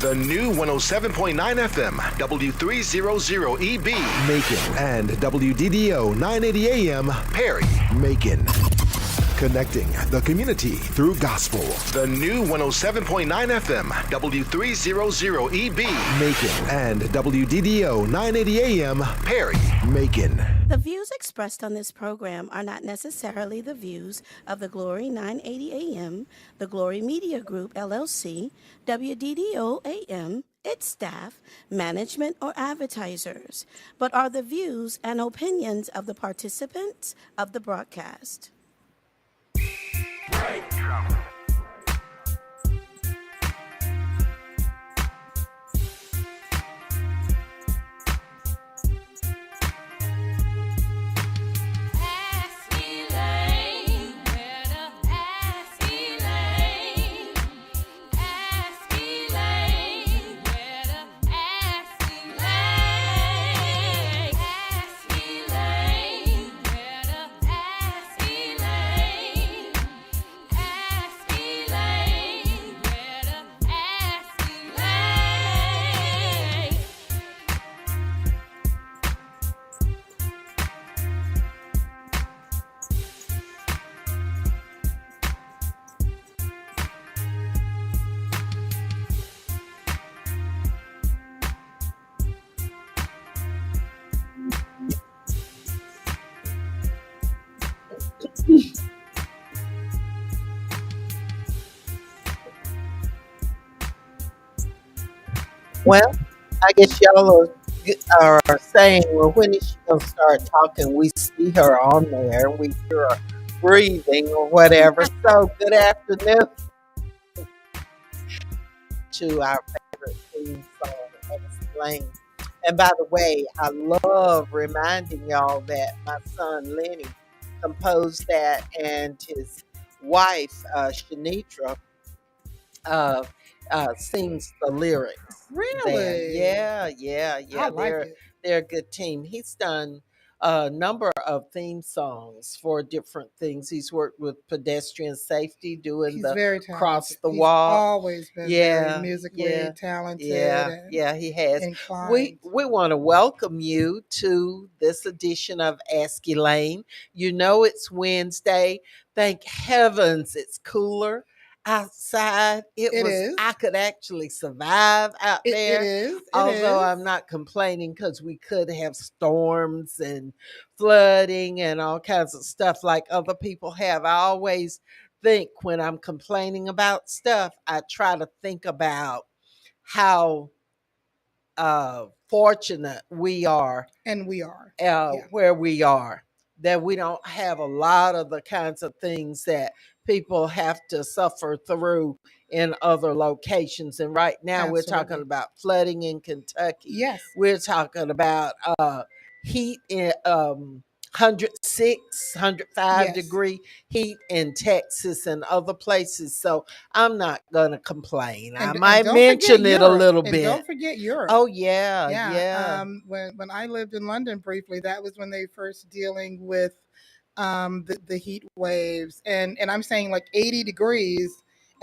The new 107.9 FM, W300EB, Macon, and WDDO 980 AM, Perry, Macon. Connecting the community through gospel. The new 107.9 FM, W300EB, Macon, and WDDO 980 AM, Perry, Macon. The views expressed on this program are not necessarily the views of the Glory 980 AM, the Glory Media Group, LLC, WDDO AM, its staff, management, or advertisers, but are the views and opinions of the participants of the broadcast. Well, I guess y'all are saying, well, when is she going to start talking? We see her on there, we hear her breathing or whatever. So, good afternoon to our favorite theme song, Elaine. And by the way, I love reminding y'all that my son Lenny composed that, and his wife, Shanitra, uh, sings the lyrics. There. Really? Yeah. I like it. They're a good team. He's done a number of theme songs for different things. He's worked with pedestrian safety, doing He's the very cross talented. the He's walk. always been Yeah, very musically yeah, talented and yeah. He has. We inclined. we want to welcome you to this edition of Ask Elaine. You know it's Wednesday. Thank heavens it's cooler outside. It is. I could actually survive out It there. is. It Although is. I'm not complaining, because we could have storms and flooding and all kinds of stuff like other people have. I always think, when I'm complaining about stuff, I try to think about how fortunate we are, And we are. Yeah. where we are, that we don't have a lot of the kinds of things that people have to suffer through in other locations. And right now we're talking Absolutely. about flooding in Kentucky. Yes. We're talking about heat in 106, 105 Yes. degree heat in Texas and other places. So I'm not going to complain. I And might don't mention forget it a Europe. little And bit. don't forget Europe. Oh, yeah, Yeah. yeah. When I lived in London briefly, that was when they first dealing with the heat waves, and I'm saying like 80 degrees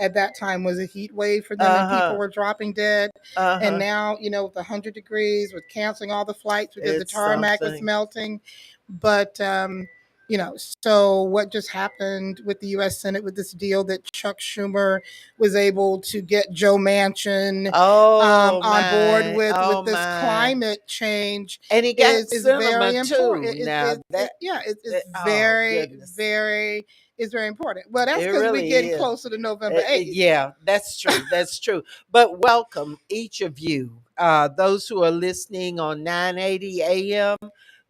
at that time was a heat wave for them, and people were dropping dead. And now, with 100 degrees, with canceling all the flights because the It's tarmac was something. melting. But so what just happened with the U.S. Senate with this deal that Chuck Schumer was able to get Joe Manchin Oh, on board with oh this my. climate change And he got is very cinema too. important. Now that, It's oh, very, goodness. very, it's very important. Well, that's It because we're really getting is. closer to November 8th. Yeah, that's true. That's true. But welcome, each of you, those who are listening on 980 AM,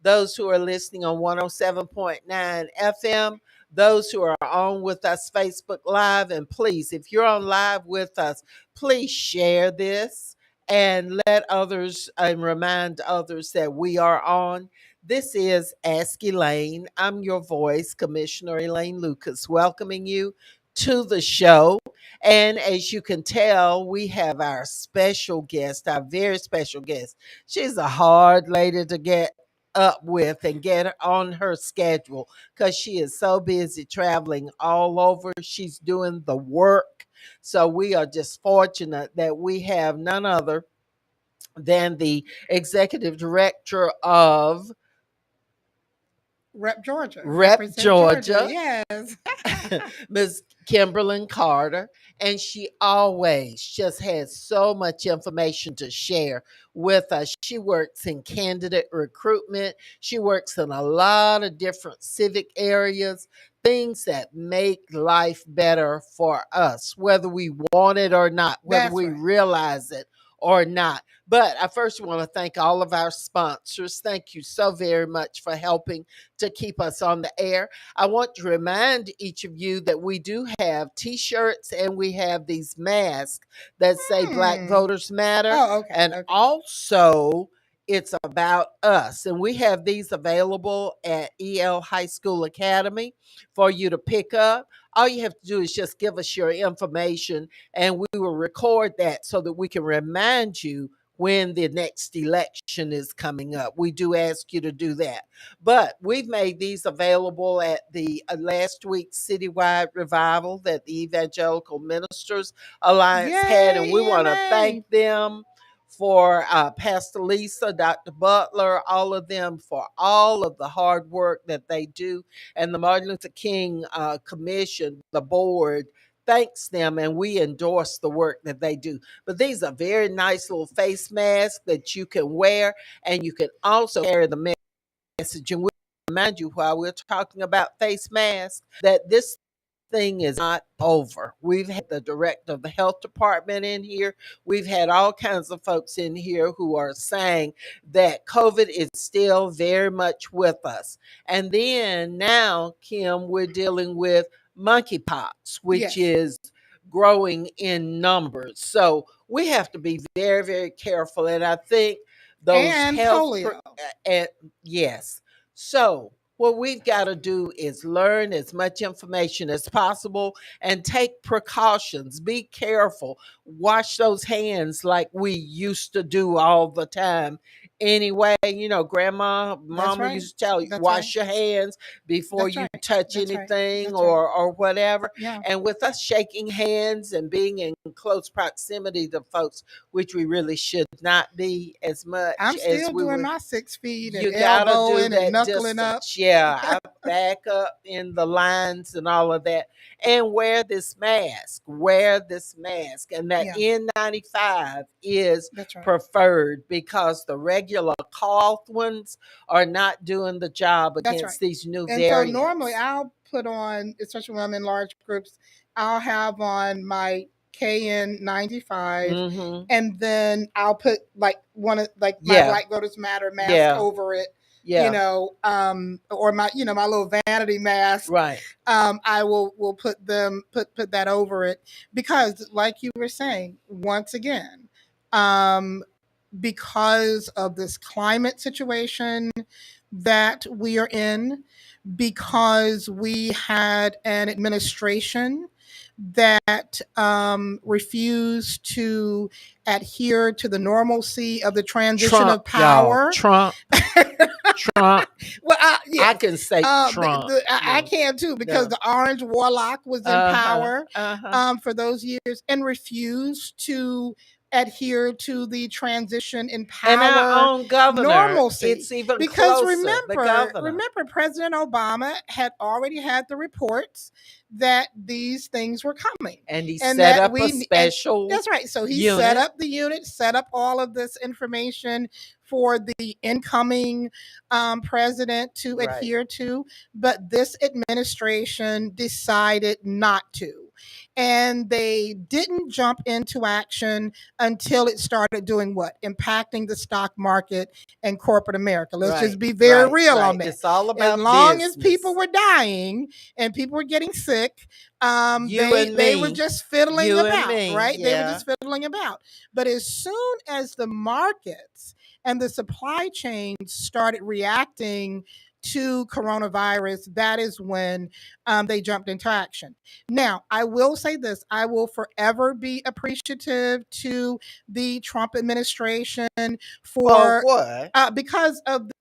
those who are listening on 107.9 FM, those who are on with us Facebook Live. And please, if you're on live with us, please share this and let others, and remind others that we are on. This is Ask Elaine. I'm your voice, Commissioner Elaine Lucas, welcoming you to the show. And as you can tell, we have our special guest, our very special guest. She's a hard lady to get up with and get on her schedule, because she is so busy traveling all over. She's doing the work. So we are just fortunate that we have none other than the executive director of Rep Georgia. Rep Represent Georgia. Georgia, Yes. Ms. Kimberlyn Carter, and she always just has so much information to share with us. She works in candidate recruitment, she works in a lot of different civic areas, things that make life better for us, whether we want it or not, whether That's we right. realize it or not. But I first want to thank all of our sponsors. Thank you so very much for helping to keep us on the air. I want to remind each of you that we do have t-shirts and we have these masks that say Black Hmm. Voters Matter. Oh, okay. And Okay. also it's about us. And we have these available at EL High School Academy for you to pick up. All you have to do is just give us your information and we will record that so that we can remind you when the next election is coming up. We do ask you to do that. But we've made these available at the last week's citywide revival that the Evangelical Ministers Alliance had, and Yay, we want to EMA. thank them for Pastor Lisa, Dr. Butler, all of them for all of the hard work that they do. And the Martin Luther King Commission, the board, thanks them and we endorse the work that they do. But these are very nice little face masks that you can wear, and you can also carry the message. And we remind you while we're talking about face masks that this thing is not over. We've had the director of the health department in here. We've had all kinds of folks in here who are saying that COVID is still very much with us. And then now, Kim, we're dealing with monkeypox, which Yes. is growing in numbers. So we have to be very, very careful. And I think those And polio. and yes. So what we've got to do is learn as much information as possible and take precautions. Be careful. Wash those hands like we used to do all the time. Anyway, grandma, That's mama right. used to tell you, That's right. wash your hands before That's you right. touch That's right. anything That's right. or whatever. Yeah. And with us shaking hands and being in close proximity to folks, which we really should not be as much I'm as still we doing would. my 6 feet and You gotta do elbowing and that knuckling up. distance. Yeah, I back up in the lines and all of that. And wear this mask. Wear this mask. And that Yeah, N95 is that's right. preferred because the regular cloth ones are not doing the job That's right. against these new And so normally variants. I'll put on, especially when I'm in large groups, I'll have on my KN95, Mm-hmm. and then I'll put like one of like my Yeah. Black Voters Matter mask Yeah. over it, Yeah. or my little vanity mask. Right. I will put that over it because, like you were saying, once again, um, because of this climate situation that we are in, because we had an administration that refused to adhere to the normalcy of the transition Trump, of y'all. power. Trump. Trump. Well, I yes, can say Trump. I can too, because No. the Orange Warlock was in Uh-huh. power Uh-huh. for those years and refused to adhere to the transition in And our power own governor, normalcy. it's even Because closer. The governor. remember, President Obama had already had the reports that these things were coming, And he and set that up a special that's right. So he unit. set up the unit, set up all of this information for the incoming president to Right. adhere to, but this administration decided not to. And they didn't jump into action until it started doing what? Impacting the stock market and corporate America. Let's just Right. be very Right. real Right. on that. It's all As about long as business. people were dying and people were getting sick, You and they were me. just fiddling You and about, me. right? They were Yeah. just fiddling about. But as soon as the markets and the supply chains started reacting to coronavirus, that is when they jumped into action. Now, I will say this: I will forever be appreciative to the Trump administration For for what? because of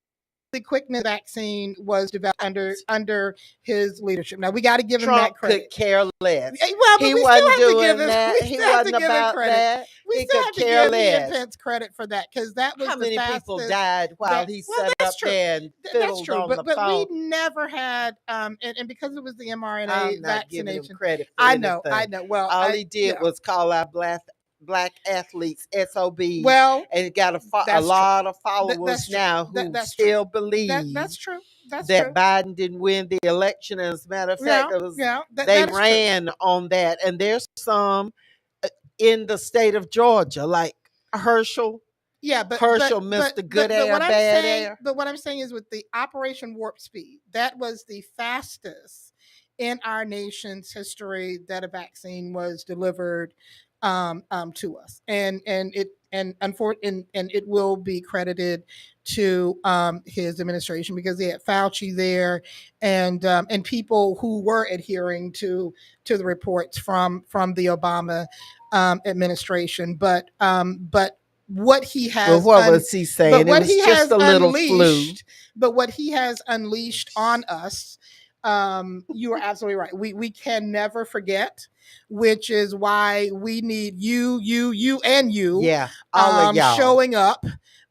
quickness vaccine was developed under his leadership. Now we got to give him that Trump could credit. care less. Well, but He we still wasn't have to give doing him. that. We He still have to wasn't give him about credit. that. We He still could have to care give Ian less. Pence credit for that, because that was How many people died while he well, sat that's up true. there and That's fiddled true. on the But we phone? never had and because it was the I'm mRNA not giving him vaccination. credit for I know. anything. Well, All he did was call our black athletes SOBs, well, and got a that's true. lot of followers That's true. now who That's true. still believe That's true. That's that true. Biden didn't win the election. As a matter of fact, Yeah, it was yeah. they That is true. ran on that, and there's some in the state of Georgia, like Herschel. Yeah, Herschel missed the good air, what I'm bad saying, air. but what I'm saying is, with the Operation Warp Speed, that was the fastest in our nation's history that a vaccine was delivered to us, and it will be credited to his administration, because they had Fauci there, and people who were adhering to the reports from the Obama administration, but what he Well, has what was he saying? It was just a little flu. what he has unleashed on us, you are absolutely right. We can never forget, which is why we need you, and you, Yeah, all of y'all showing up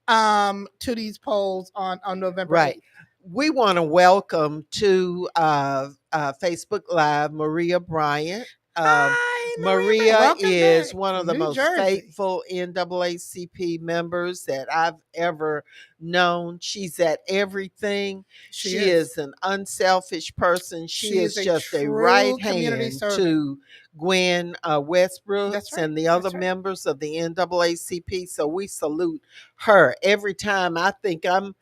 to these polls on November 8th. Right. We want to welcome to Facebook Live Maria Bryant. Hi, Maria welcome is back one to of the New most Jersey. faithful NAACP members that I've ever known. She's at everything. She is an unselfish person. She is just a right hand to Gwen Westbrooks and the other members of the NAACP. So we salute her. Every time I think I'm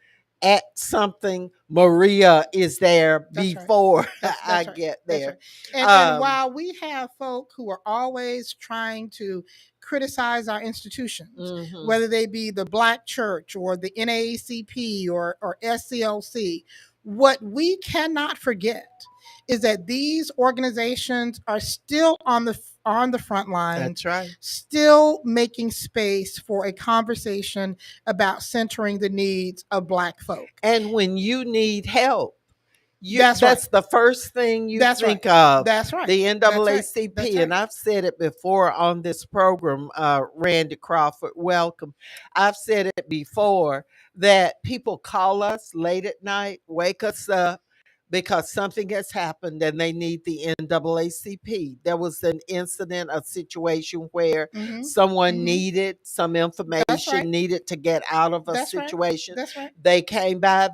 at something, Maria is there before I get there. And while we have folk who are always trying to criticize our institutions, whether they be the Black Church or the NAACP or SCLC, what we cannot forget is that these organizations are still on the front lines. That's right. Still making space for a conversation about centering the needs of Black folk. And when you need help, that's the first thing you think of. That's right. The NAACP. That's right. And I've said it before on this program, Randy Crawford, welcome. I've said it before that people call us late at night, wake us up, because something has happened and they need the NAACP. There was an incident, a situation where someone needed some information, needed to get out of a situation. That's right. They came by,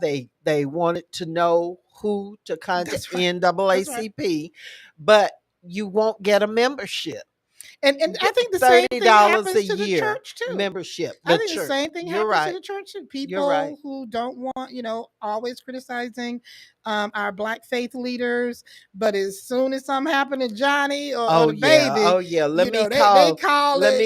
they wanted to know who to contact, NAACP, but you won't get a membership. And I think the same thing happens to the church too. Membership. I think the same thing happens to the church too. People who don't want, always criticizing our Black faith leaders, but as soon as something happened to Johnny or the baby, let me call that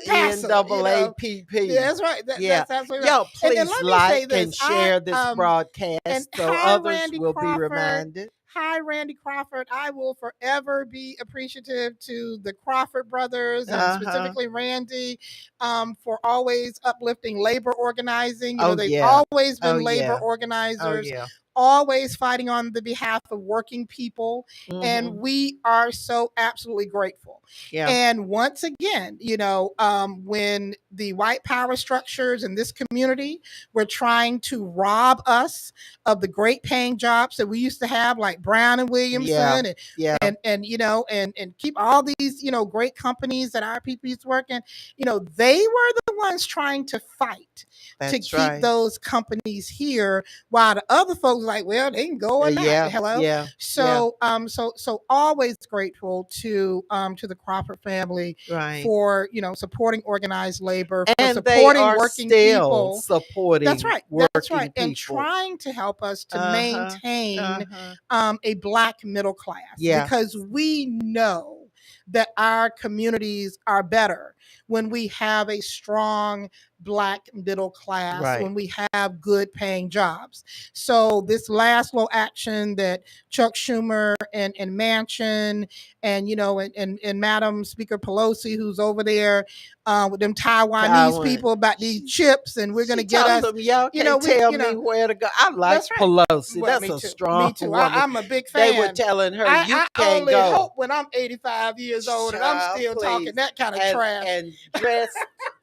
NAAPP. That's right. That's absolutely right. Yo, please like and share this broadcast so others will be reminded. Hi, Randy Crawford. I will forever be appreciative to the Crawford brothers, and specifically Randy, for always uplifting labor organizing. They've always been labor organizers. Always fighting on the behalf of working people. And we are so absolutely grateful. And once again, when the white power structures in this community were trying to rob us of the great paying jobs that we used to have, like Brown and Williamson, and keep all these, great companies that our people used to work in, they were the ones trying to fight to keep those companies here, while the other folks like, well, they can go or not. Hello. So always grateful to the Crawford family for supporting organized labor, for and supporting working people, supporting that's right, people. And trying to help us to maintain a Black middle class, because we know that our communities are better when we have a strong Black middle class, Right. when we have good paying jobs. So this last little action that Chuck Schumer and Manchin and and Madam Speaker Pelosi, who's over there with them Taiwanese Taiwan. people about these chips, and we're gonna She get told us, them, y'all you know, can't we, tell me where to go. I like that's right. Pelosi. Well, That's me a too. strong Me too. woman. I'm a big They were fan. telling her, you I can't only go. hope when I'm 85 years old and I'm Child, still talking please. that kind of And trash. and dressed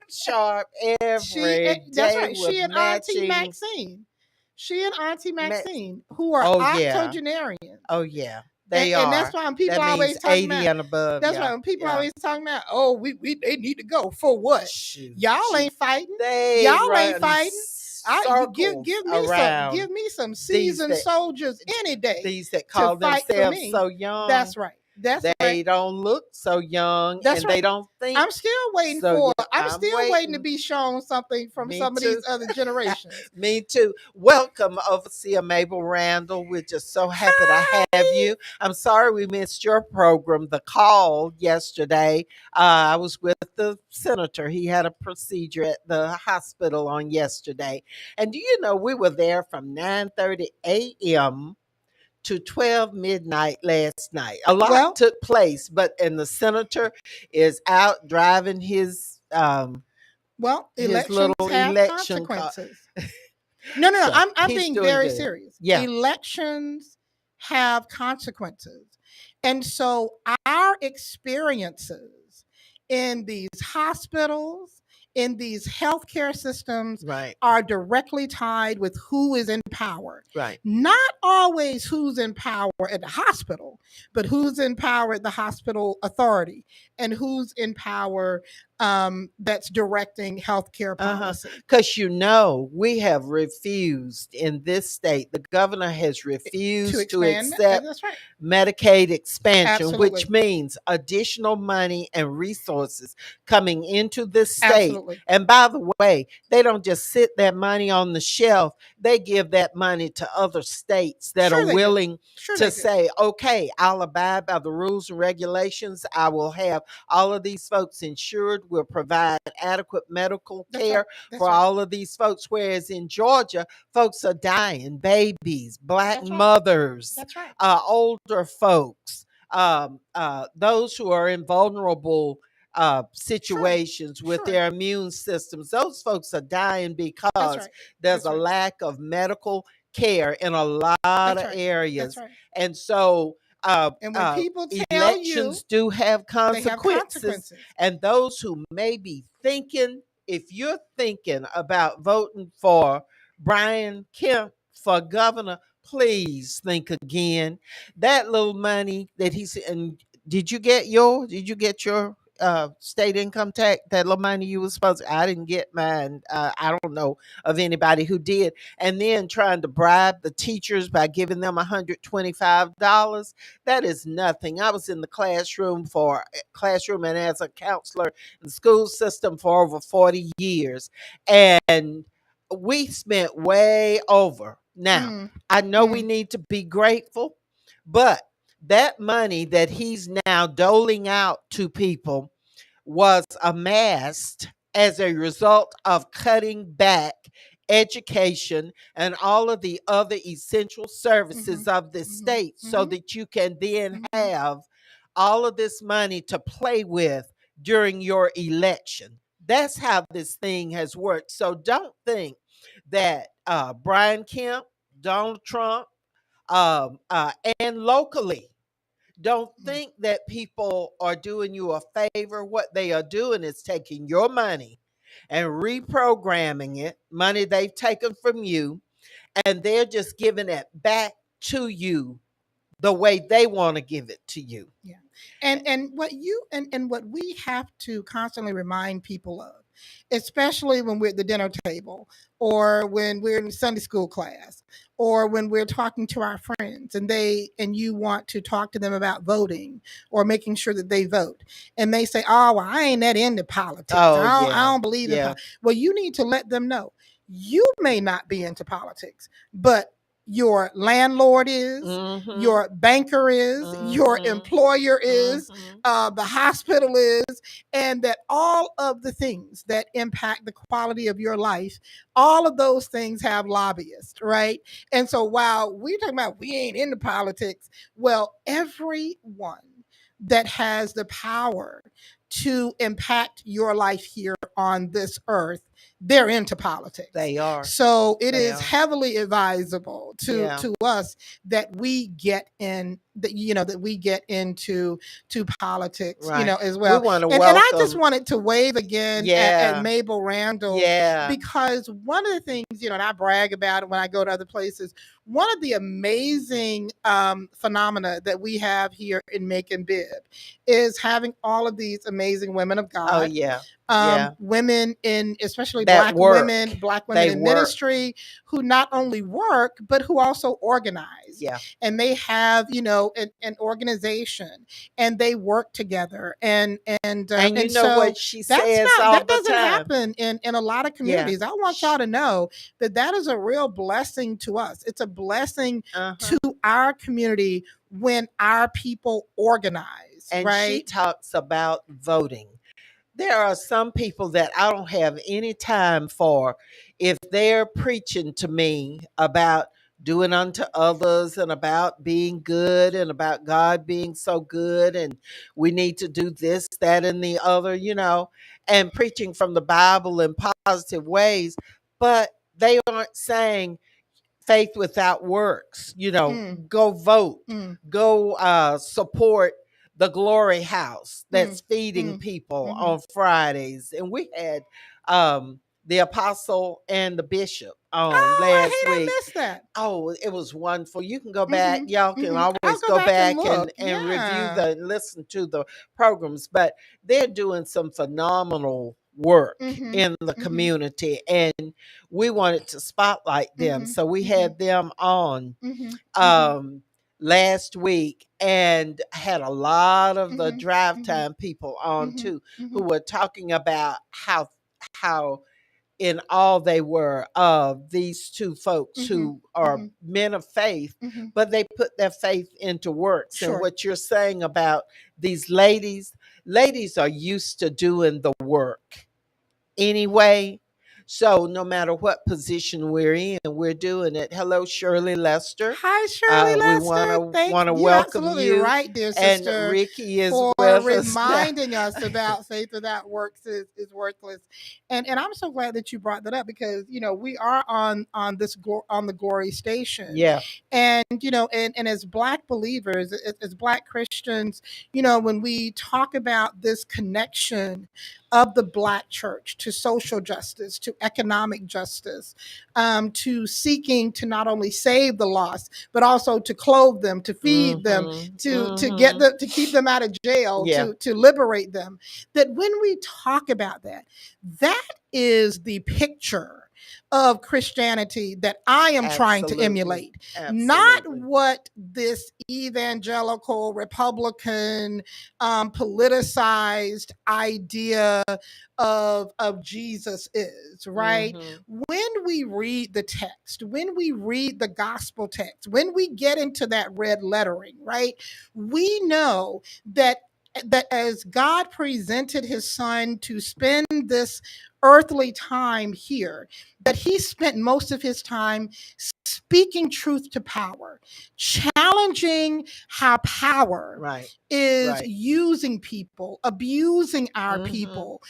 sharp every That's day right. with She and Auntie matching. Maxine. She and Auntie Ma- Maxine, who are oh yeah. octogenarians. Oh yeah. And, They and that's are. why when people That means always talking 80 about, and above. that's why Yeah. when people Yeah. always talking about, oh, we they need to go for what? Shoot. Y'all Shoot. ain't fighting. They Y'all ain't run fighting. You give circles around give me some these seasoned that soldiers any day these that to call fight for themselves me. so young. That's right. That's right. They don't look so young, That's and they right. don't think I'm still waiting so for. young. I'm I'm still waiting to waiting. be shown something from Me some of too. these other generations. Me too. Welcome, Overseer Mabel Randall. We're just so happy to have you. I'm sorry we missed your program, The Call, yesterday. I was with the senator. He had a procedure at the hospital on yesterday. And do you know we were there from 9:30 a.m. to 12 midnight last night. A lot Well, took place, but and the senator is out driving his elections little have election car. consequences. No. So I'm he's being doing very good. serious. Yeah. Elections have consequences. And so our experiences in these hospitals, in these healthcare systems Right. are directly tied with who is in power. Right. Not always who's in power at the hospital, but who's in power at the hospital authority and who's in power that's directing healthcare policy. Because we have refused in this state, the governor has To refused to expand, accept that's right. Medicaid expansion, Absolutely. which means additional money and resources coming into this state. Absolutely. And by the way, they don't just sit that money on the shelf, they give that money to other states that Sure are they do. willing Sure to they do. say, okay, I'll abide by the rules and regulations. I will have all of these folks insured. We'll provide adequate medical That's care right. That's for right. all of these folks. Whereas in Georgia, folks are dying, babies, Black That's right. mothers, That's right. older folks, those who are in vulnerable situations with Sure. their immune systems. Those folks are dying That's because right. there's That's a right. lack of medical care in a lot That's of right. areas. That's right. And so And when people tell you elections do have they have consequences. consequences. And those who may be thinking, if you're thinking about voting for Brian Kemp for governor, please think again. That little money that he's and did you get your state income tax, that little money you was supposed to? I didn't get mine. I don't know of anybody who did. And then trying to bribe the teachers by giving them $125. That is nothing. I was in the classroom and as a counselor in the school system for over 40 years. And we spent way over. Now, I know we need to be grateful, but that money that he's now doling out to people was amassed as a result of cutting back education and all of the other essential services of the state so that you can then have all of this money to play with during your election. That's how this thing has worked. So don't think that Brian Kemp, Donald Trump, and locally, don't think that people are doing you a favor. What they are doing is taking your money and reprogramming it, money they've taken from you, and they're just giving it back to you the way they want to give it to you. Yeah. And what you and what we have to constantly remind people of, especially when we're at the dinner table or when we're in Sunday school class or when we're talking to our friends and you want to talk to them about voting or making sure that they vote, and they say, oh, well, I ain't that into politics. I don't believe in politics. Well, you need to let them know you may not be into politics, but your landlord is, Mm-hmm. your banker is, your Mm-hmm. employer is, Mm-hmm. the hospital is, and that all of the things that impact the quality of your life, all of those things have lobbyists, right? And so while we're talking about we ain't into politics, well, everyone that has the power to impact your life here on this earth, they're into politics. They are. So it They is are. heavily advisable Yeah. to us that we get in that that we get into politics, Right. as well. We want to And I just welcome. wanted to wave again at Yeah. Mabel Randall, Yeah. because one of the things, and I brag about it when I go to other places, one of the amazing phenomena that we have here in Macon Bib is having all of these amazing women of God. Oh yeah. Yeah. Women in, especially That black work. women They in work. ministry, who not only work but who also organize. Yeah. And they have, an organization, and they work together. And you know so what she that's says not all that the doesn't time. happen in a lot of communities. I want y'all to know that that is a real blessing to us. It's a blessing to our community when our people organize. And right? she talks about voting. There are some people that I don't have any time for if they're preaching to me about doing unto others and about being good and about God being so good and we need to do this, that, and the other, and preaching from the Bible in positive ways, but they aren't saying faith without works, go vote, go support the Glory House that's feeding people on Fridays. And we had the apostle and the bishop on last I week. missed that. Oh, it was wonderful. You can go back. Y'all can always go back and review listen to the programs. But they're doing some phenomenal work in the community. And we wanted to spotlight them. So we had them on last week and had a lot of the drive time people on too, who were talking about how in all they were of these two folks who are men of faith, but they put their faith into works. Sure. And what you're saying about these ladies are used to doing the work anyway. So no matter what position we're in, we're doing it. Hello, Shirley Lester. Hi, Shirley Lester. We want to You're welcome absolutely you. right, dear And sister, Ricky is for with reminding us about faith without works is worthless. And I'm so glad that you brought that up, because we are on this on the Glory Station. Yeah. And and as Black believers, as Black Christians, when we talk about this connection of the Black church to social justice, to economic justice, to seeking to not only save the lost, but also to clothe them, to feed them, to get them, to keep them out of jail, to liberate them. That when we talk about that, that is the picture of Christianity that I am trying to emulate. Not what this evangelical, Republican, politicized idea of Jesus is, right? When we read the text, when we read the gospel text, when we get into that red lettering, right, we know that as God presented his son to spend this earthly time here, that he spent most of his time speaking truth to power, challenging how power is using people, abusing our people,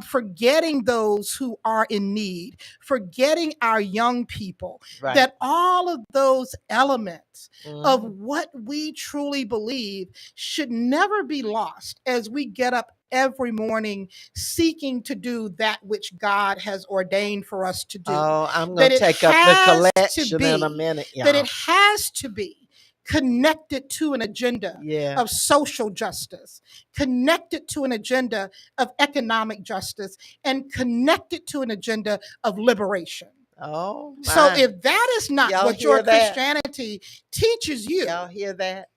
forgetting those who are in need, forgetting our young people, that all of those elements of what we truly believe should never be lost as we get up every morning seeking to do that which God has ordained for us to do. Oh, I'm going to take up the collection in a minute. That it has to be connected to an agenda of social justice, connected to an agenda of economic justice, and connected to an agenda of liberation. Oh, my. So if that is not what your Christianity teaches you, y'all hear that?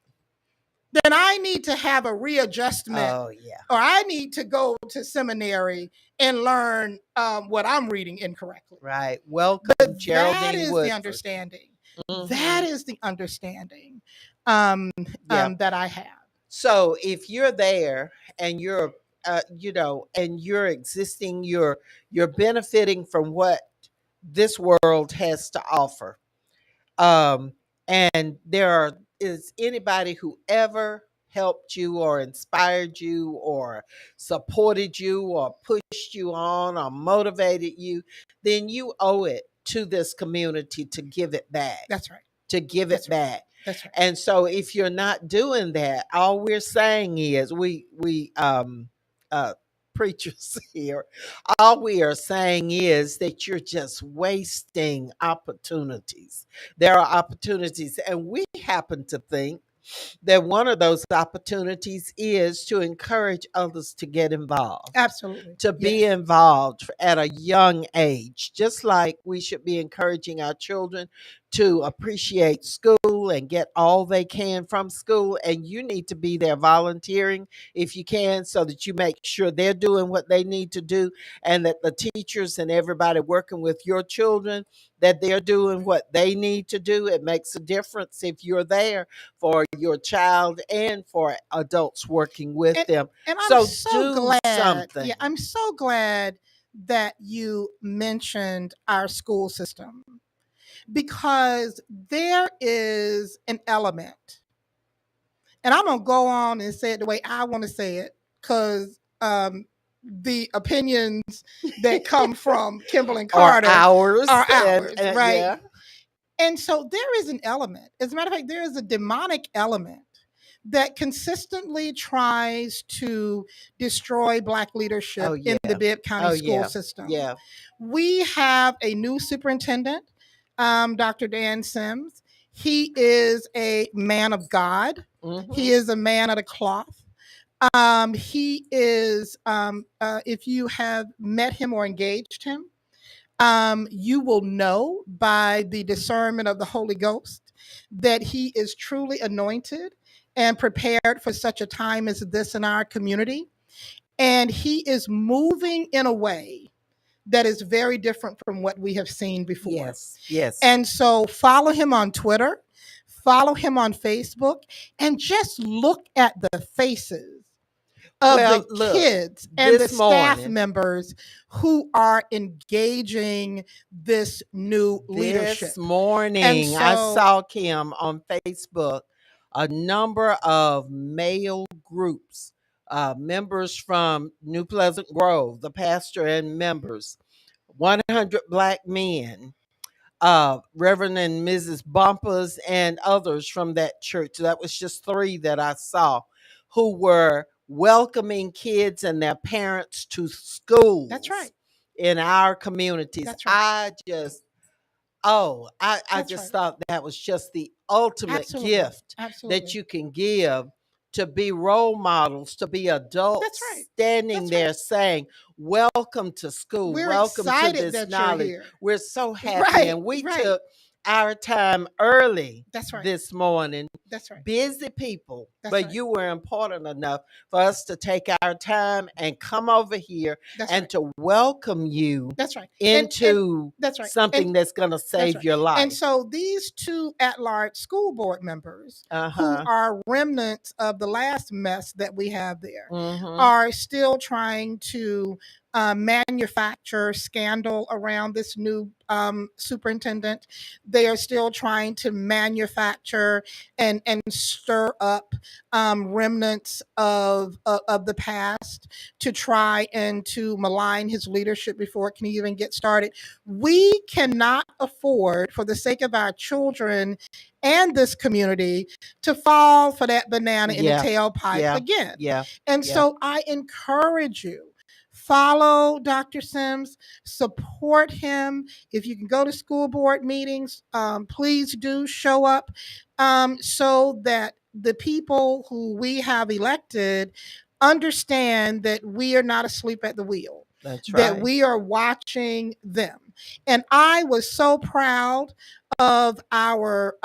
Then I need to have a readjustment. Oh, yeah. Or I need to go to seminary and learn what I'm reading incorrectly. Right. Welcome, But Geraldine that is Woodford. the understanding That is the understanding um, Yeah. that I have. So if you're there and you're, and you're existing, you're benefiting from what this world has to offer. Um, and is anybody who ever helped you or inspired you or supported you or pushed you on or motivated you, then you owe it to this community to give it back, That's right. to give it That's right. back. That's right. And so if you're not doing that, all we're saying is we uh preachers here, all we are saying is that you're just wasting opportunities. There are opportunities, and we happen to think that one of those opportunities is to encourage others to get involved, Absolutely. to be Yes. involved at a young age, just like we should be encouraging our children to appreciate school and get all they can from school. And you need to be there volunteering if you can, so that you make sure they're doing what they need to do, and that the teachers and everybody working with your children, that they're doing what they need to do. It makes a difference if you're there for your child and for adults working with And them. and I'm So so do glad. Yeah, something. I'm so glad that you mentioned our school system, because there is an element, and I'm gonna go on and say it the way I want to say it, because the opinions that come from Kimball and Or Carter hours are ours, and right? yeah. And so there is an element. As a matter of fact, there is a demonic element that consistently tries to destroy Black Oh leadership in the yeah. Bibb County Oh school yeah. system. Yeah. We have a new superintendent, Dr. Dan Sims. He is a man of God. He Hmm. is a man of the cloth. He is, if you have met him or engaged him, you will know by the discernment of the Holy Ghost that he is truly anointed and prepared for such a time as this in our community. And he is moving in a way that is very different from what we have seen before. Yes. Yes. And so follow him on Twitter, follow him on Facebook, and just look at the faces of the Well, look, kids and the this staff morning, members who are engaging this new this leadership. And morning, I so, saw Kim on Facebook, a number of male groups, members from New Pleasant Grove, the pastor and members, 100 Black men, Reverend and Mrs. Bumpers, and others from that church. That was just three that I saw, who were welcoming kids and their parents to that's schools right. in our communities. That's right. I That's just right. thought that was just the ultimate Absolutely. gift that Absolutely. you can give, to be role models, to be That's adults right. standing That's right. there saying, welcome to school, We're welcome to excited this that you're knowledge. here. We're so happy. Right. And we Right. took our time early That's right. this morning, That's right. busy people, That's but right. you were important enough for us to take our time and come over here That's and right. to welcome you That's right. And into that's right. And something that's going to that's save right. your And life. so these two at-large school board members, who Uh-huh. are remnants of the last mess that we have there, Mm-hmm. are still trying to manufacture scandal around this new superintendent. They are still trying to manufacture and stir up remnants of the past to try and to malign his leadership before it can even get started. We cannot afford, for the sake of our children and this community, to fall for that banana in the Yeah. tailpipe Yeah. again. Yeah. And Yeah. so I encourage you, follow Dr. Sims, support him. If you can go to school board meetings, please do show up, so that the people who we have elected understand that we are not asleep at the wheel, That's that right. we are watching them. And I was so proud of our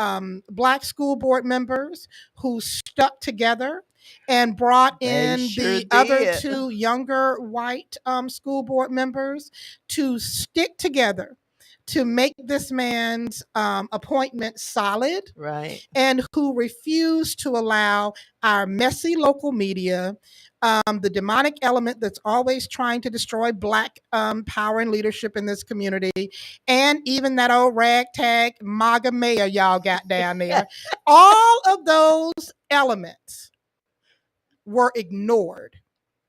Black school board members who stuck together and brought They in sure the other did. two younger white school board members to stick together to make this man's appointment solid, Right. and who refuse to allow our messy local media, the demonic element that's always trying to destroy Black power and leadership in this community, and even that old ragtag MAGA mayor y'all got down there. All of those elements were ignored,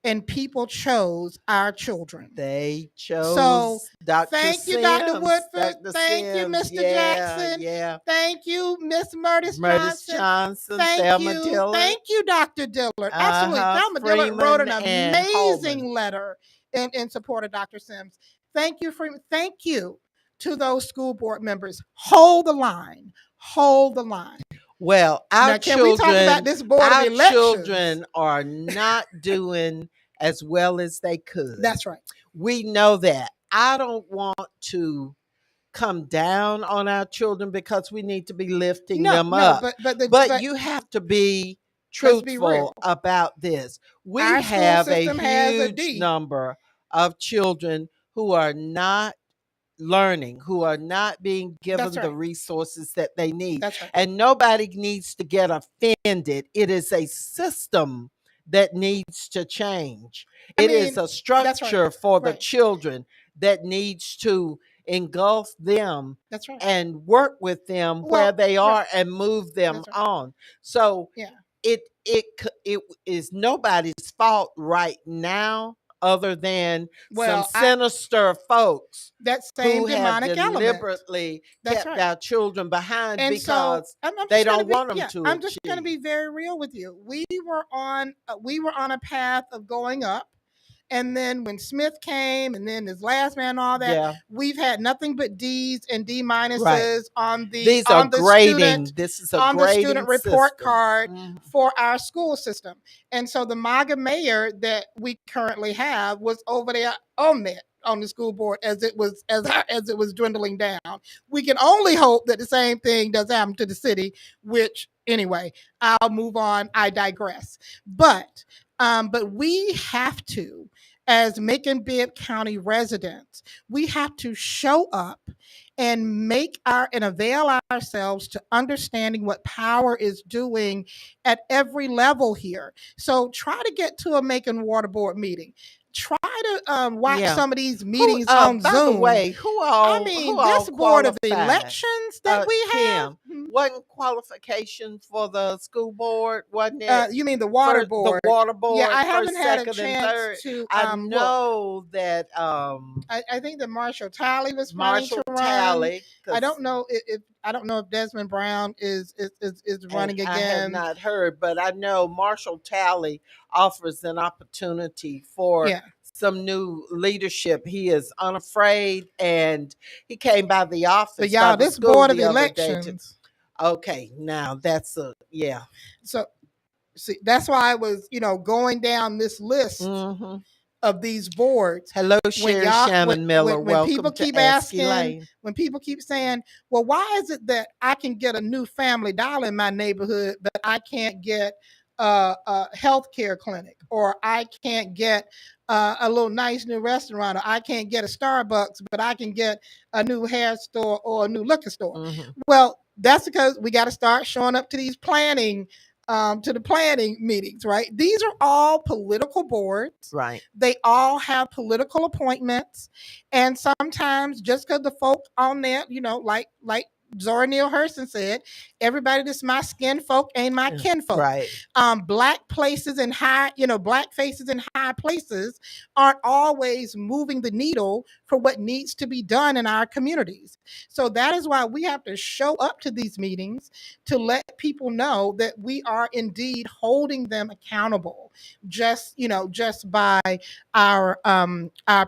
and people chose our children. They So chose Dr. thank you, Dr. Sims. Woodford. Dr. Thank you, Sims. Mr. Jackson. Yeah. Thank you, Miss Murtis Murtis Johnson. Johnson, Thank Thelma you. Dillard. Thank you, Dr. Dillard. Absolutely. Thelma Dillard wrote an Freeman and amazing Holman. letter in support of Dr. Sims. Thank you, Freeman. Thank you to those school board members. Hold the line. Hold the line. Well, our Now, can we talk about this board of our elections? children are not doing as well as they could. That's right. We know that. I don't want to come down on our children because we need to be lifting them up. But you have to be truthful about this. We have a huge number of children who are not learning, who are not being given the resources that they need. And nobody needs to get offended. It is a system that needs to change. It is a structure for the children that needs to engulf them and work with them where they are and move them on. So it is nobody's fault right now, other than some sinister folks who have deliberately kept our children behind, and because they don't want them to. I'm just going to be very real with you. We were on a path of going up. And then when Smith came, and then his last man, all that, we've had nothing but D's and D minuses on the student report card for our school system. And so the MAGA mayor that we currently have was over there on the school board as it was dwindling down. We can only hope that the same thing does happen to the city, which anyway, I'll move on. I digress. But we have to, as Macon-Bibb County residents, we have to show up and avail ourselves to understanding what power is doing at every level here. So try to get to a Macon Water Board meeting. Try to watch some of these meetings on Zoom. By the way, this board of elections that we have. Wasn't qualification for the school board, wasn't it? You mean the water board? The water board. Yeah, I haven't had a chance to. I know that. I think that Marshall Talley was planning to run. I don't know if Desmond Brown is running again. I have not heard, but I know Marshall Talley offers an opportunity for some new leadership. He is unafraid, and he came by the office. But y'all, this board of elections. Okay, now that's So, see, that's why I was, going down this list of these boards. Hello, Shannon Miller. When people keep asking, Elaine. When people keep saying, "Well, why is it that I can get a new Family Dollar in my neighborhood, but I can't get a healthcare clinic, or I can't get a little nice new restaurant, or I can't get a Starbucks, but I can get a new hair store or a new liquor store?" Well, that's because we got to start showing up to these planning meetings, right? These are all political boards. Right. They all have political appointments. And sometimes just because the folk on there, like Zora Neale Hurston said, everybody that's my skin folk ain't my kinfolk. Right. Black faces in high places aren't always moving the needle for what needs to be done in our communities. So that is why we have to show up to these meetings to let people know that we are indeed holding them accountable, just by our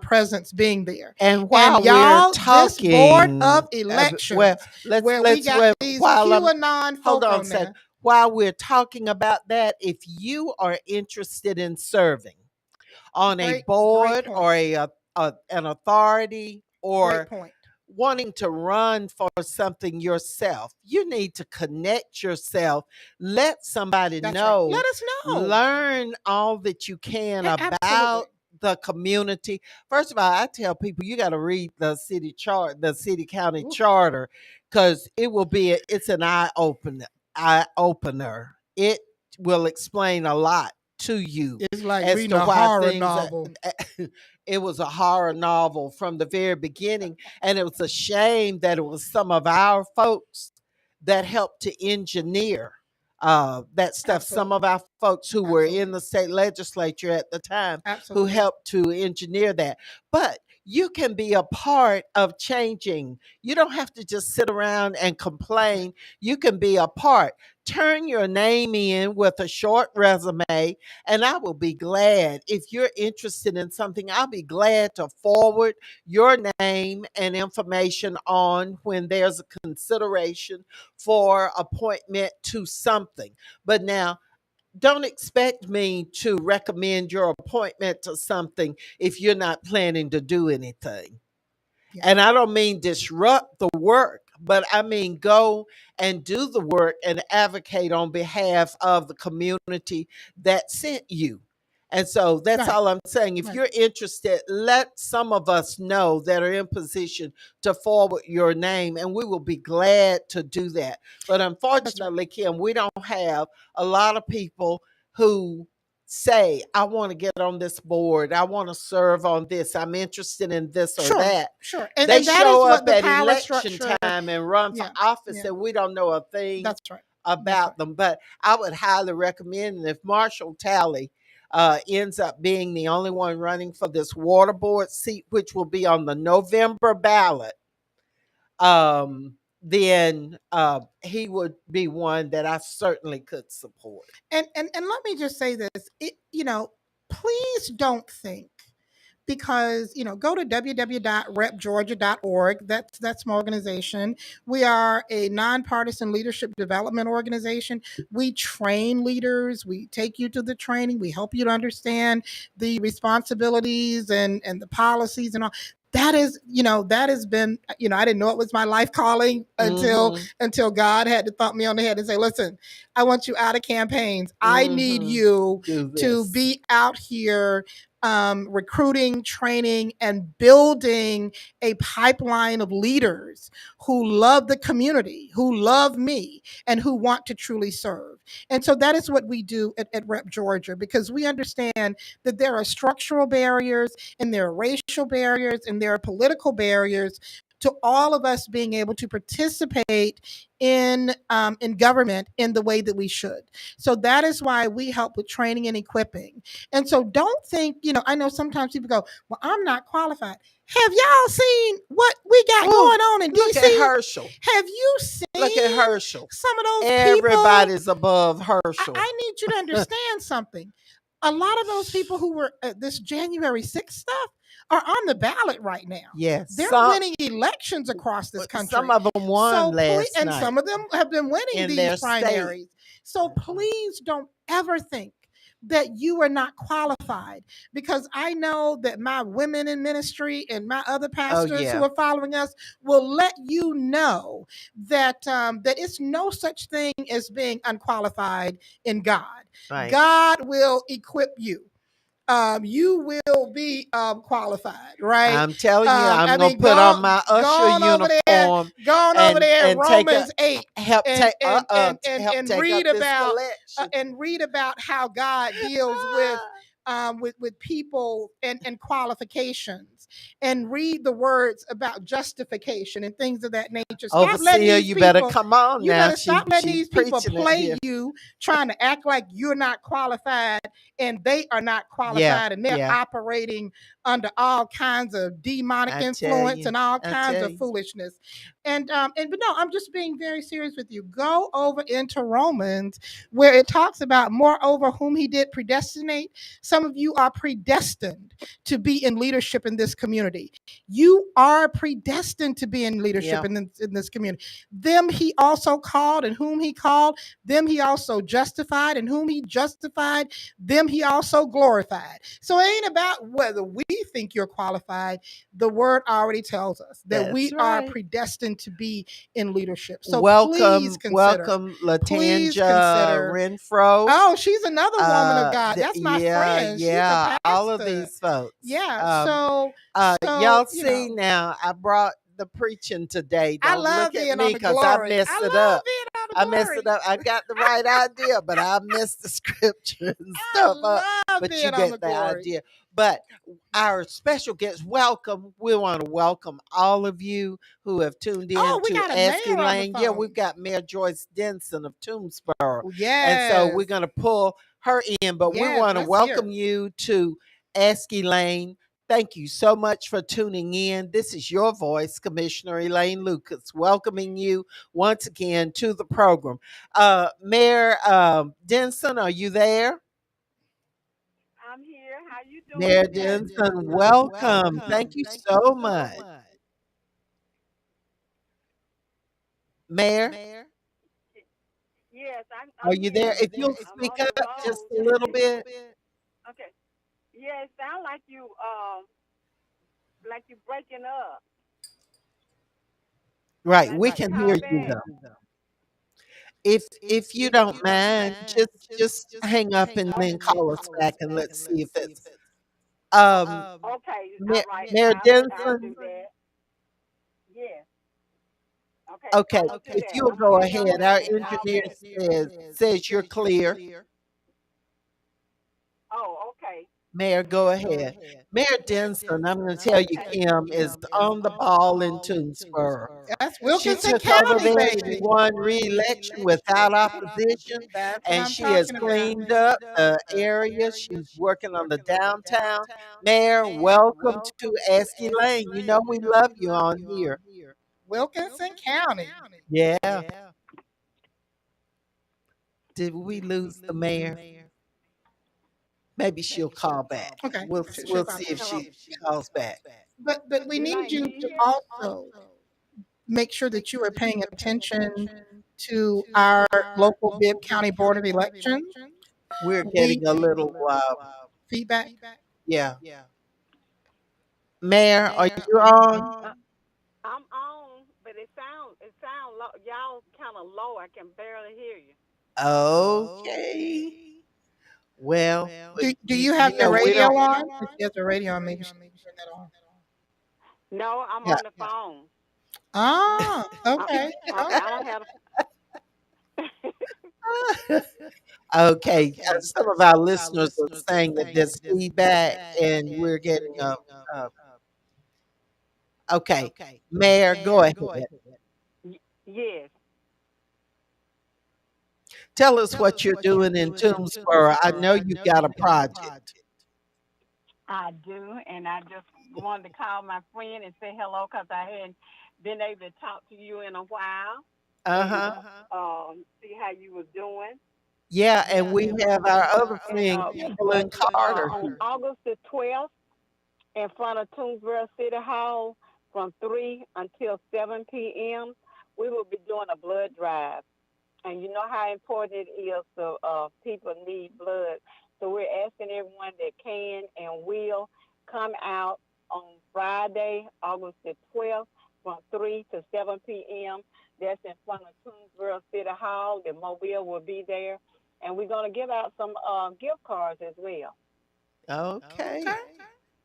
presence being there. And while we're talking, this board of elections, where we got these QAnon folk on there. While we're talking about that, if you are interested in serving on a board or an authority, or wanting to run for something yourself, you need to connect yourself. Let somebody know. Let us know. Learn all that you can about the community. First of all, I tell people you got to read the city county Ooh, charter, because it's an eye opener. It will explain a lot to you it's like as reading to a why horror things novel. it was a horror novel from the very beginning, and it was a shame that it was some of our folks that helped to engineer that stuff. Some Absolutely. of our folks who were in Absolutely. the state legislature at the time who Absolutely. helped to engineer that. But you can be a part of changing. You don't have to just sit around and That's right. complain. You can be a part. Turn your name in with a short resume, and I will be glad. If you're interested in something, I'll be glad to forward your name and information on when there's a consideration for appointment to something. But now, don't expect me to recommend your appointment to something if you're not planning to do anything. Yeah. And I don't mean disrupt the work, but I mean go and do the work and advocate on behalf of the community that sent you. And so that's Right. all I'm saying. If Right. you're interested, let some of us know that are in position to forward your name, and we will be glad to do that. But That's right. unfortunately, Kim, we don't have a lot of people who say, I want to get on this board, I want to serve on this, I'm interested in this or Sure. that. Sure. They And that is show what up the at power election structure. time and run for Yeah. office, Yeah. and we don't know a thing That's right. That's right. about them. But I would highly recommend, and if Marshall Talley ends up being the only one running for this water board seat, which will be on the November ballot, then he would be one that I certainly could support. And let me just say this. Please don't think, because go to www.repgeorgia.org. That's my organization. We are a nonpartisan leadership development organization. We train leaders, we take you to the training, we help you to understand the responsibilities and the policies and all. That has been, I didn't know it was my life calling until Mm-hmm. God had to thump me on the head and say, listen, I want you out of campaigns. I need Mm-hmm. you Do to this. be out here recruiting, training, and building a pipeline of leaders who love the community, who love me, and who want to truly serve. And so that is what we do at Rep Georgia, because we understand that there are structural barriers, and there are racial barriers, and there are political barriers to all of us being able to participate in government in the way that we should. So that is why we help with training and equipping. And so don't think, I know sometimes people go, well, I'm not qualified. Have y'all seen what we got Oh, going on in look at DC? Herschel. Have you Look at seen Herschel. some of those people? Everybody's above Herschel. I need you to understand something. A lot of those people who were at this January 6th stuff are on the ballot right now. Yes, They're winning elections across this country. some of them won last and night some of them have been winning in these their state. primaries. So please don't ever think that you are not qualified, because I know that my women in ministry and my other pastors who are following us will let you know that that it's no such thing as being unqualified in God. Right. God will equip you. You will be qualified, right? I'm telling you, I'm going to put go on my usher uniform go on over there in and take Romans 8 help take and read and read about how God deals with people and qualifications, and read the words about justification and things of that nature. Stop letting Overseer, these you people, better come on you now. better stop letting She's these people preaching it play here. you, trying to act like you're not qualified and they are not qualified, Yeah, and they're yeah. operating under all kinds of demonic I tell influence you, and all I kinds tell of you. foolishness. But no, I'm just being very serious with you. Go over into Romans, where it talks about, moreover, whom he did predestinate. Some of you are predestined to be in leadership in this community. You are predestined to be in leadership in this community. Them he also called, and whom he called, them he also justified, and whom he justified, them he also glorified. So it ain't about whether we think you're qualified. The word already tells us that we are predestined to be in leadership. So please consider. Welcome, Please Latanja consider. Renfro. Oh, she's another woman of God. That's my friend. Yes, she's a yeah, all of pastor. these folks. Yeah. So Y'all so you see know, now, I brought the preaching today. I Don't love look at being me on the because I glory. messed I it love up. being on the I messed it glory. up. I got the right idea, but I messed the scripture and stuff up. I love But you being on the get the glory. idea. But our special guest, welcome. We want to welcome all of you who have tuned in Oh, we to got a Ask mayor on the Elaine. Yeah, we've phone. got Mayor Joyce Denson of Toomsboro. And so we're Yes. going to pull her in, but we Yes, want to let's hear welcome it. you to Ask Elaine. Thank you so much for tuning in. This is your voice, Commissioner Elaine Lucas, welcoming you once again to the program. Mayor Denson, are you there? I'm here. How you doing Mayor today? Denson, welcome. Thank you so much. Mayor, Yes, are I'm you there? here. If you'll I'm speak on the up just road. a little bit. Okay. Yeah, it sounds like you breaking up. Can Right, I we get a can hear call you back? though. If you don't mind, just hang up and then call us back and let's see if it's um Okay. Ma- All right. Mayor I'll do Denson. that. Yes. Okay. Okay, I'm gonna do if that. you'll I'm gonna go hang up ahead, and our give you a call engineer back. says you're clear. Oh, okay. Mayor, go ahead. Mayor Denson, I'm going to tell you, Okay. Kim is on the ball in Toonsboro. That's She Wilkinson took over County, there. She baby. won re-election without opposition, That's what and I'm she has talking about. cleaned up the area. She's working on the downtown. Mayor, welcome to Asky Lane. You know we love you on here. Wilkinson County. Yeah. Did we lose the mayor? Maybe she'll call back. Okay. We'll She'll see call if back. Hello. she calls back. But we need Elaine, you can you to hear me? also make sure that you are paying attention to our local Bibb County Board of Elections. We're We getting a little feedback. yeah. Mayor, are you on? Uh, I'm on, but it sound low. Y'all kind of low. I can barely hear you. Okay. Well, Do you you have your know we radio don't. on? If she has the radio on, maybe she can turn that on. No, I'm Yeah. on the phone. Ah, Uh, okay. okay, I don't have. Okay. Some of our listeners are saying that there's feedback, and we're getting a okay. Mayor, go ahead. Yes. Tell us what you're doing in Toomsboro. I know you've got a project. I do, and I just wanted to call my friend and say hello because I hadn't been able to talk to you in a while Uh and huh. see how you was doing. Yeah, and we have our other And friend, Kimberly Carter, on here. August the 12th, in front of Toomsboro City Hall, from 3 until 7 p.m., we will be doing a blood drive. And you know how important it is to people need blood. So we're asking everyone that can and will come out on Friday, August the 12th, from 3 to 7 p.m. That's in front of Toomsboro City Hall. The mobile will be there. And we're going to give out some gift cards as well. Okay. Okay.